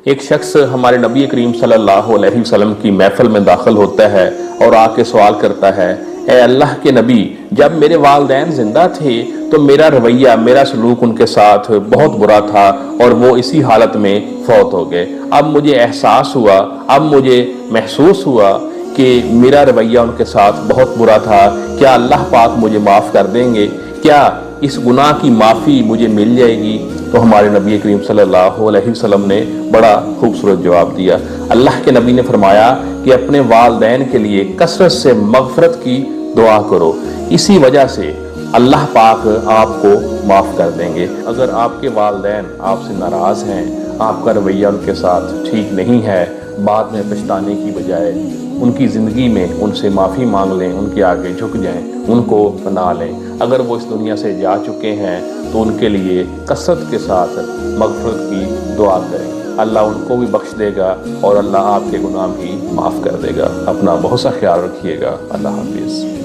ایک شخص ہمارے نبی کریم صلی اللہ علیہ وسلم کی محفل میں داخل ہوتا ہے اور آ کے سوال کرتا ہے، اے اللہ کے نبی، جب میرے والدین زندہ تھے تو میرا رویہ، میرا سلوک ان کے ساتھ بہت برا تھا اور وہ اسی حالت میں فوت ہو گئے۔ اب مجھے احساس ہوا، اب مجھے محسوس ہوا کہ میرا رویہ ان کے ساتھ بہت برا تھا، کیا اللہ پاک مجھے معاف کر دیں گے؟ کیا اس گناہ کی معافی مجھے مل جائے گی؟ تو ہمارے نبی کریم صلی اللہ علیہ وسلم نے بڑا خوبصورت جواب دیا۔ اللہ کے نبی نے فرمایا کہ اپنے والدین کے لیے کثرت سے مغفرت کی دعا کرو، اسی وجہ سے اللہ پاک آپ کو معاف کر دیں گے۔ اگر آپ کے والدین آپ سے ناراض ہیں، آپ کا رویہ ان کے ساتھ ٹھیک نہیں ہے، بعد میں پچھتانے کی بجائے ان کی زندگی میں ان سے معافی مانگ لیں، ان کے آگے جھک جائیں، ان کو بنا لیں۔ اگر وہ اس دنیا سے جا چکے ہیں تو ان کے لیے کثرت کے ساتھ مغفرت کی دعا کریں، اللہ ان کو بھی بخش دے گا اور اللہ آپ کے گناہ بھی معاف کر دے گا۔ اپنا بہت سا خیال رکھیے گا۔ اللہ حافظ۔